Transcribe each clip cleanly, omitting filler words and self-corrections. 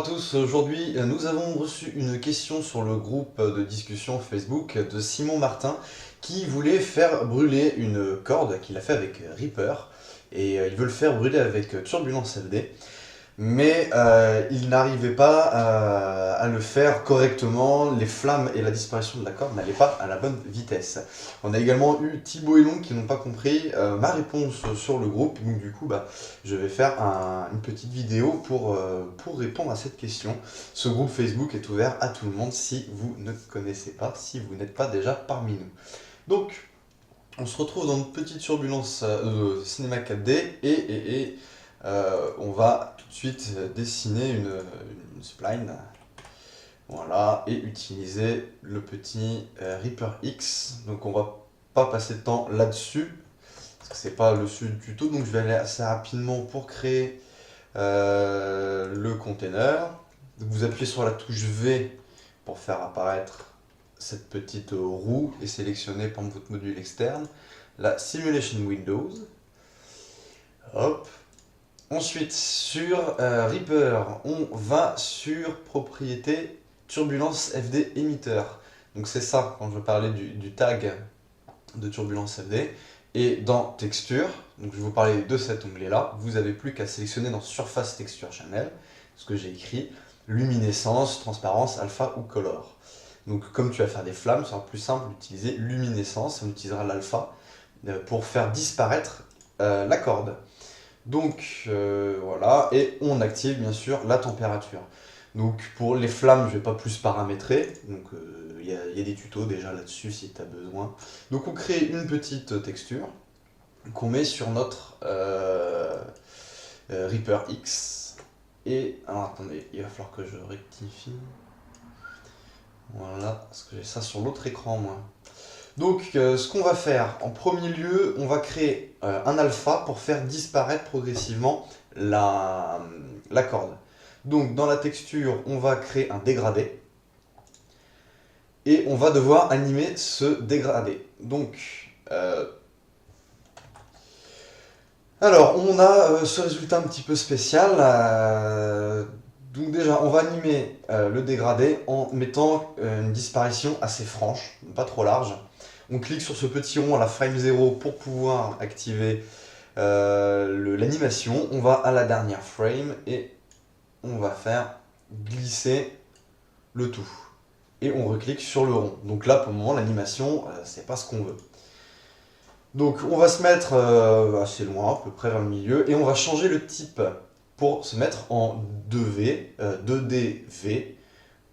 à tous, aujourd'hui nous avons reçu une question sur le groupe de discussion Facebook de Simon Martin qui voulait faire brûler une corde qu'il a fait avec Reaper et il veut le faire brûler avec Turbulence LD. Mais il n'arrivait pas à le faire correctement, les flammes et la disparition de la corde n'allaient pas à la bonne vitesse. On a également eu Thibaut et Long qui n'ont pas compris ma réponse sur le groupe, donc du coup je vais faire une petite vidéo pour répondre à cette question. Ce groupe Facebook est ouvert à tout le monde si vous ne connaissez pas, si vous n'êtes pas déjà parmi nous. Donc on se retrouve dans une petite turbulence Cinema 4D et on va tout de suite dessiner une spline, voilà, et utiliser le petit Reaper X. Donc on va pas passer de temps là-dessus, parce que c'est pas le sujet du tuto, donc je vais aller assez rapidement pour créer le container. Donc vous appuyez sur la touche V pour faire apparaître cette petite roue et sélectionner par exemple votre module externe, la Simulation Windows. Hop. Ensuite, sur Reaper, on va sur propriété Turbulence FD émetteur. Donc c'est ça quand je parlais du tag de Turbulence FD. Et dans Texture, donc je vais vous parler de cet onglet-là, vous n'avez plus qu'à sélectionner dans Surface Texture Channel, ce que j'ai écrit, luminescence, transparence, alpha ou color. Donc comme tu vas faire des flammes, ce sera plus simple d'utiliser luminescence, on utilisera l'alpha pour faire disparaître la corde. Donc voilà, et on active bien sûr la température. Donc pour les flammes, je ne vais pas plus paramétrer, donc il y a des tutos déjà là-dessus si tu as besoin. Donc on crée une petite texture qu'on met sur notre Reaper X. Et alors attendez, il va falloir que je rectifie. Voilà, parce que j'ai ça sur l'autre écran moi. Donc ce qu'on va faire, en premier lieu, on va créer un alpha pour faire disparaître progressivement la corde. Donc dans la texture, on va créer un dégradé. Et on va devoir animer ce dégradé. Donc, alors on a ce résultat un petit peu spécial. Donc déjà, on va animer le dégradé en mettant une disparition assez franche, pas trop large. On clique sur ce petit rond à la frame 0 pour pouvoir activer l'animation. On va à la dernière frame et on va faire glisser le tout. Et on reclique sur le rond. Donc là, pour le moment, l'animation, c'est pas ce qu'on veut. Donc on va se mettre assez loin, à peu près vers le milieu, et on va changer le type pour se mettre en 2V, 2DV,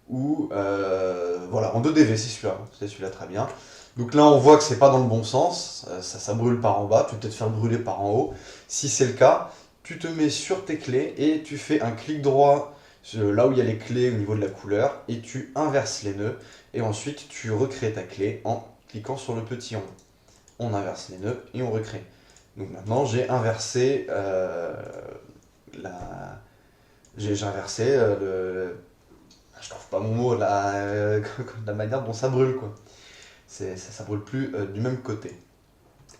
ou voilà, en 2DV, c'est celui-là très bien. Donc là, on voit que c'est pas dans le bon sens, ça brûle par en bas, tu peux peut-être faire brûler par en haut. Si c'est le cas, tu te mets sur tes clés et tu fais un clic droit là où il y a les clés au niveau de la couleur et tu inverses les nœuds et ensuite tu recrées ta clé en cliquant sur le petit rond. On inverse les nœuds et on recrée. Donc maintenant, j'ai inversé j'ai inversé je trouve pas mon mot, la manière dont ça brûle quoi. Ça brûle plus du même côté.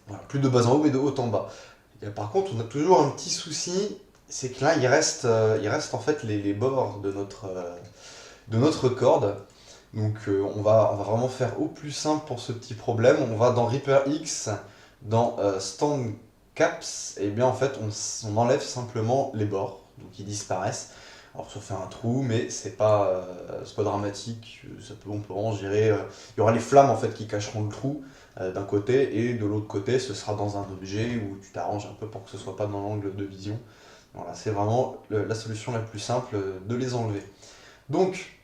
Voilà, plus de bas en haut mais de haut en bas. Et par contre, on a toujours un petit souci, c'est que là il reste en fait les bords de notre corde. Donc on va vraiment faire au plus simple pour ce petit problème. On va dans Reaper X, dans Stand Caps, et bien en fait on enlève simplement les bords, donc ils disparaissent. Alors ça fait un trou, mais c'est pas dramatique, on peut vraiment gérer. Il y aura les flammes en fait qui cacheront le trou d'un côté, et de l'autre côté ce sera dans un objet où tu t'arranges un peu pour que ce soit pas dans l'angle de vision. Voilà, c'est vraiment la solution la plus simple de les enlever. Donc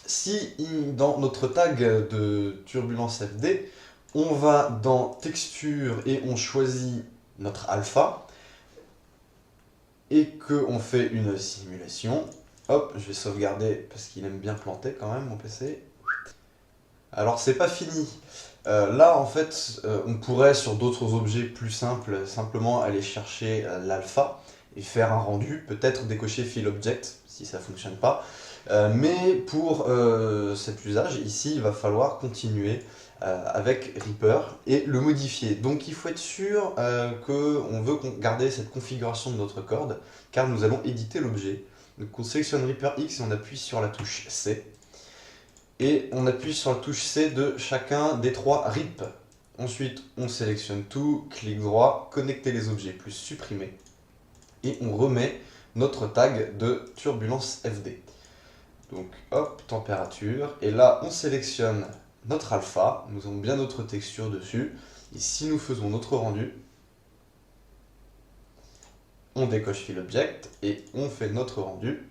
si dans notre tag de Turbulence FD, on va dans Texture et on choisit notre alpha, et qu'on fait une simulation, hop, je vais sauvegarder parce qu'il aime bien planter quand même mon PC. Alors c'est pas fini. Là en fait, on pourrait sur d'autres objets plus simples, simplement aller chercher l'alpha et faire un rendu, peut-être décocher Fill Object si ça fonctionne pas. Mais pour cet usage, ici, il va falloir continuer avec Reaper et le modifier. Donc il faut être sûr qu'on veut garder cette configuration de notre corde, car nous allons éditer l'objet. Donc on sélectionne Reaper X et on appuie sur la touche C. Et on appuie sur la touche C de chacun des 3 RIP. Ensuite, on sélectionne tout, clic droit, connecter les objets plus supprimer. Et on remet notre tag de turbulence FD. Donc hop, température. Et là, on sélectionne notre alpha. Nous avons bien notre texture dessus. Et si nous faisons notre rendu, on décoche Fill Object et on fait notre rendu.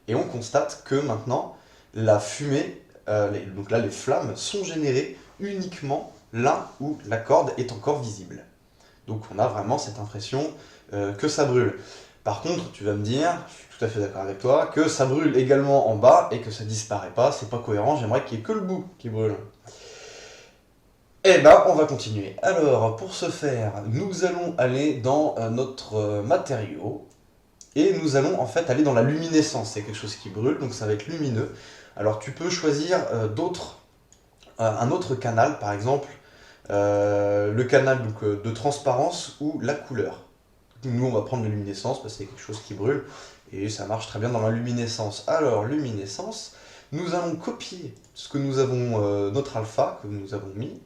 Et on constate que maintenant, la fumée, donc là les flammes sont générées uniquement là où la corde est encore visible. Donc on a vraiment cette impression que ça brûle. Par contre, tu vas me dire, je suis tout à fait d'accord avec toi, que ça brûle également en bas et que ça disparaît pas, c'est pas cohérent, j'aimerais qu'il n'y ait que le bout qui brûle. Eh ben, on va continuer. Alors, pour ce faire, nous allons aller dans notre matériau et nous allons en fait aller dans la luminescence. C'est quelque chose qui brûle, donc ça va être lumineux. Alors, tu peux choisir un autre canal, par exemple, le canal donc, de transparence ou la couleur. Nous, on va prendre la luminescence parce que c'est quelque chose qui brûle et ça marche très bien dans la luminescence. Alors, luminescence, nous allons copier ce que nous avons, notre alpha que nous avons mis,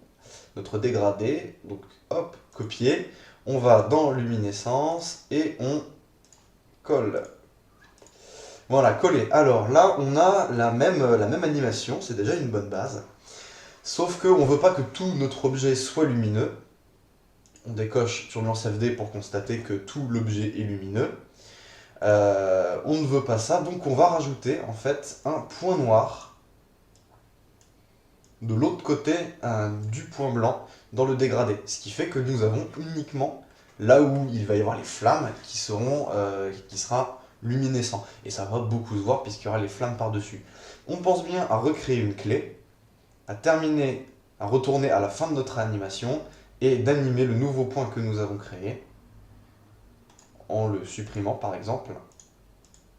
notre dégradé, donc hop, copier. On va dans luminescence et on colle. Voilà, coller. Alors là, on a la même animation, c'est déjà une bonne base. Sauf qu'on ne veut pas que tout notre objet soit lumineux. On décoche turbulence FD pour constater que tout l'objet est lumineux. On ne veut pas ça, donc on va rajouter en fait un point noir de l'autre côté du point blanc dans le dégradé. Ce qui fait que nous avons uniquement là où il va y avoir les flammes qui sera luminescent. Et ça va beaucoup se voir puisqu'il y aura les flammes par-dessus. On pense bien à recréer une clé, à retourner à la fin de notre animation et d'animer le nouveau point que nous avons créé en le supprimant par exemple.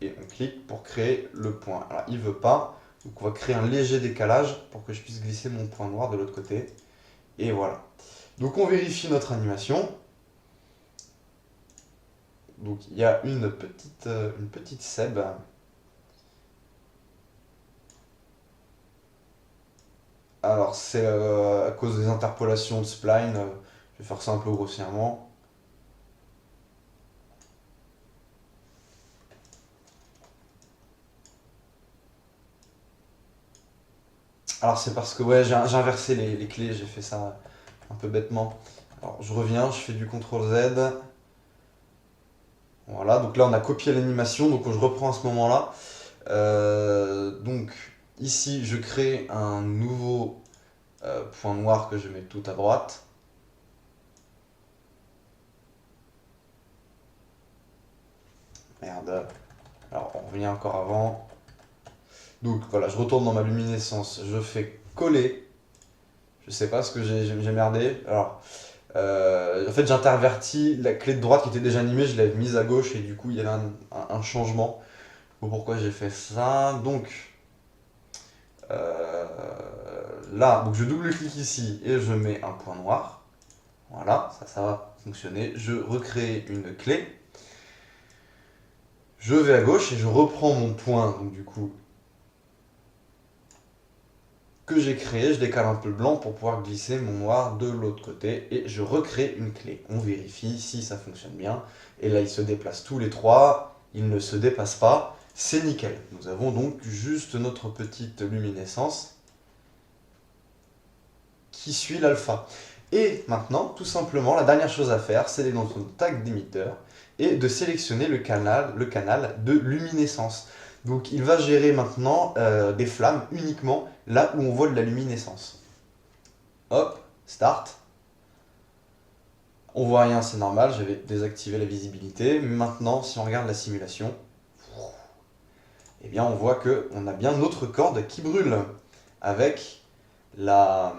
Et on clique pour créer le point. Alors il ne veut pas, donc on va créer un léger décalage pour que je puisse glisser mon point noir de l'autre côté. Et voilà. Donc on vérifie notre animation. Donc il y a une petite seb. Alors c'est à cause des interpolations de spline, je vais faire ça un peu grossièrement. Alors c'est parce que ouais, j'ai inversé les clés, j'ai fait ça un peu bêtement. Alors je reviens, je fais du CTRL Z. Voilà, donc là on a copié l'animation, donc je reprends à ce moment-là. Donc ici je crée un nouveau point noir que je mets tout à droite. Merde. Alors on revient encore avant. Donc voilà, je retourne dans ma luminescence, je fais coller. Je sais pas ce que j'ai merdé. Alors, en fait, j'intervertis la clé de droite qui était déjà animée, je l'avais mise à gauche et du coup, il y avait un changement. Bon, pourquoi j'ai fait ça? Donc, là, donc je double-clique ici et je mets un point noir. Voilà, ça va fonctionner. Je recrée une clé. Je vais à gauche et je reprends mon point, donc du coup, que j'ai créé, je décale un peu le blanc pour pouvoir glisser mon noir de l'autre côté et je recrée une clé. On vérifie si ça fonctionne bien et là ils se déplacent tous les trois, ils ne se dépassent pas, c'est nickel. Nous avons donc juste notre petite luminescence qui suit l'alpha. Et maintenant, tout simplement, la dernière chose à faire, c'est d'aller dans notre tag d'émetteur et de sélectionner le canal de luminescence. Donc il va gérer maintenant des flammes uniquement là où on voit de la luminescence. Hop, start. On voit rien, c'est normal, j'avais désactivé la visibilité. Maintenant, si on regarde la simulation, eh bien on voit qu'on a bien notre corde qui brûle avec la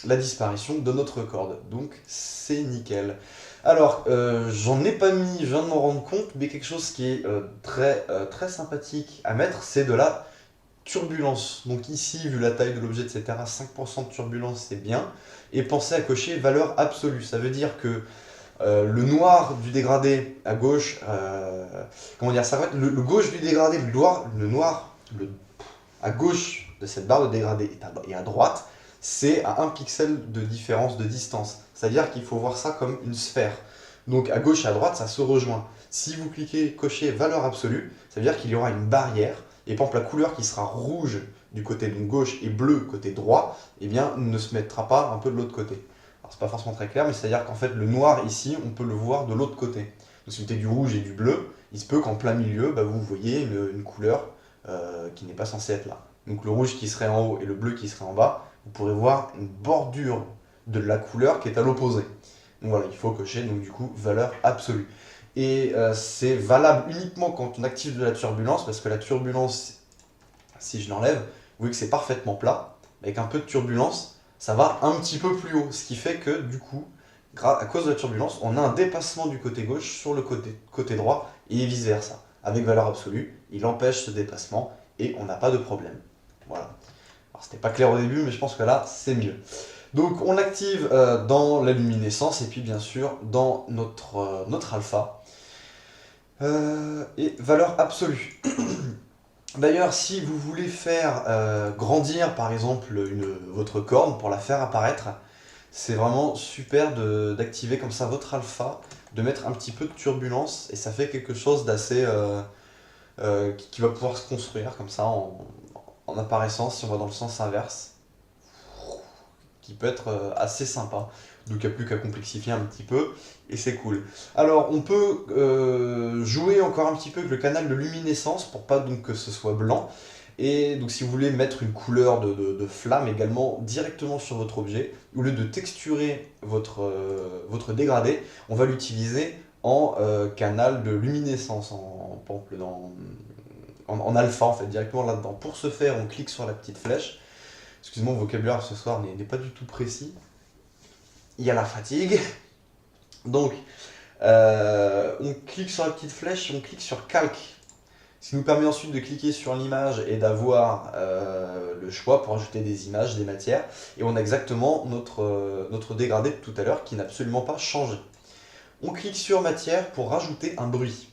disparition de notre corde. Donc c'est nickel. Alors, j'en ai pas mis, je viens de m'en rendre compte, mais quelque chose qui est très sympathique à mettre, c'est de la turbulence. Donc ici, vu la taille de l'objet, etc., 5% de turbulence, c'est bien. Et pensez à cocher valeur absolue. Ça veut dire que Le noir du dégradé à gauche, comment dire, ça va être le gauche du dégradé, à gauche de cette barre de dégradé et à droite, c'est à 1 pixel de différence de distance. C'est-à-dire qu'il faut voir ça comme une sphère. Donc à gauche et à droite, ça se rejoint. Si vous cliquez cocher valeur absolue, ça veut dire qu'il y aura une barrière, et par exemple la couleur qui sera rouge du côté donc gauche et bleu côté droit, eh bien ne se mettra pas un peu de l'autre côté. Alors c'est pas forcément très clair, mais c'est-à-dire qu'en fait le noir ici, on peut le voir de l'autre côté. Donc si vous mettez du rouge et du bleu, il se peut qu'en plein milieu, vous voyez une couleur qui n'est pas censée être là. Donc le rouge qui serait en haut et le bleu qui serait en bas, vous pourrez voir une bordure de la couleur qui est à l'opposé. Donc voilà, il faut cocher donc du coup valeur absolue. Et c'est valable uniquement quand on active de la turbulence, parce que la turbulence, si je l'enlève, vous voyez que c'est parfaitement plat. Avec un peu de turbulence, ça va un petit peu plus haut. Ce qui fait que du coup, à cause de la turbulence, on a un dépassement du côté gauche sur le côté droit et vice versa. Avec valeur absolue, il empêche ce dépassement et on n'a pas de problème. Voilà. Alors c'était pas clair au début, mais je pense que là, c'est mieux. Donc on active dans la luminescence et puis bien sûr dans notre alpha. Et valeur absolue. D'ailleurs, si vous voulez faire grandir par exemple votre corne pour la faire apparaître, c'est vraiment super d'activer comme ça votre alpha, de mettre un petit peu de turbulence et ça fait quelque chose d'assez qui va pouvoir se construire comme ça en apparaissant si on va dans le sens inverse, qui peut être assez sympa. Donc il n'y a plus qu'à complexifier un petit peu, et c'est cool. Alors on peut jouer encore un petit peu avec le canal de luminescence pour pas donc que ce soit blanc. Et donc si vous voulez mettre une couleur de flamme également directement sur votre objet, au lieu de texturer votre dégradé, on va l'utiliser en canal de luminescence, en alpha en fait, directement là-dedans. Pour ce faire, on clique sur la petite flèche. Excusez-moi, mon vocabulaire ce soir n'est pas du tout précis. Il y a la fatigue. Donc, on clique sur la petite flèche et on clique sur calque. Ce qui nous permet ensuite de cliquer sur l'image et d'avoir le choix pour ajouter des images, des matières. Et on a exactement notre dégradé de tout à l'heure qui n'a absolument pas changé. On clique sur matière pour rajouter un bruit.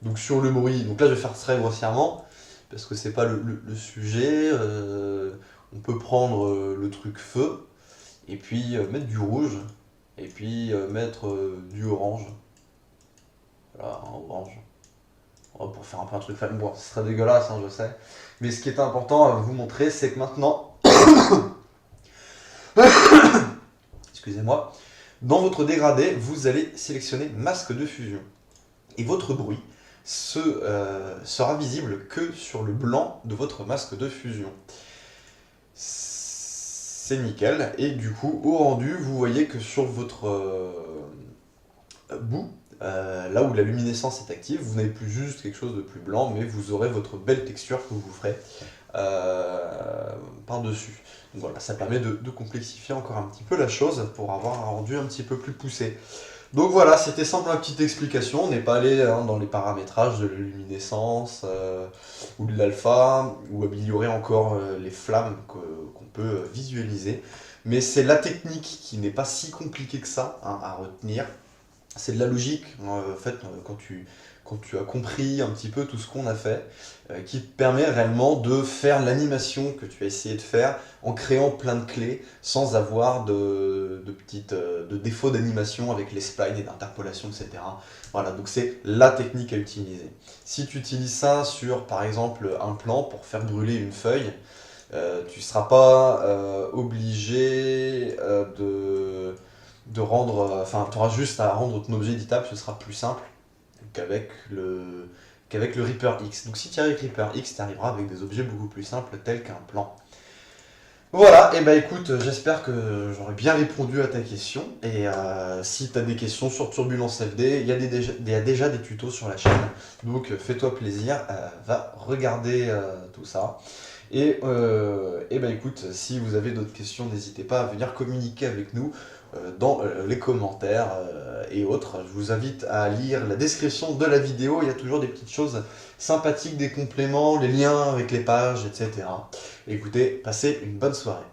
Donc sur le bruit, donc là je vais faire très grossièrement parce que c'est pas le sujet. On peut prendre le truc feu et puis mettre du rouge et puis mettre du orange. Voilà, un orange. Pour faire un peu un truc flamme. Bon, ce serait dégueulasse, hein, je sais. Mais ce qui est important à vous montrer, c'est que maintenant, excusez-moi, dans votre dégradé, vous allez sélectionner masque de fusion. Et votre bruit sera visible que sur le blanc de votre masque de fusion. C'est nickel. Et du coup, au rendu, vous voyez que sur votre bout, là où la luminescence est active, vous n'avez plus juste quelque chose de plus blanc, mais vous aurez votre belle texture que vous ferez par-dessus. Donc voilà, ça permet de complexifier encore un petit peu la chose pour avoir un rendu un petit peu plus poussé. Donc voilà, c'était simple, une petite explication. On n'est pas allé dans les paramétrages de la luminescence ou de l'alpha, ou améliorer encore les flammes qu'on peut visualiser. Mais c'est la technique qui n'est pas si compliquée que ça à retenir. C'est de la logique, en fait, quand tu as compris un petit peu tout ce qu'on a fait, qui te permet réellement de faire l'animation que tu as essayé de faire en créant plein de clés sans avoir de défauts d'animation avec les splines et d'interpolation, etc. Voilà, donc c'est la technique à utiliser. Si tu utilises ça sur, par exemple, un plan pour faire brûler une feuille, tu ne seras pas obligé de rendre, enfin, tu auras juste à rendre ton objet éditable, ce sera plus simple qu'avec le Reaper X. Donc si tu arrives avec Reaper X, tu arriveras avec des objets beaucoup plus simples tels qu'un plan. Voilà, et bah écoute, j'espère que j'aurai bien répondu à ta question. Et si tu as des questions sur Turbulence FD, il y a déjà des tutos sur la chaîne. Donc fais-toi plaisir, va regarder tout ça. Et bah écoute, si vous avez d'autres questions, n'hésitez pas à venir communiquer avec nous dans les commentaires et autres. Je vous invite à lire la description de la vidéo, il y a toujours des petites choses sympathiques, des compléments, les liens avec les pages, etc. Écoutez, passez une bonne soirée.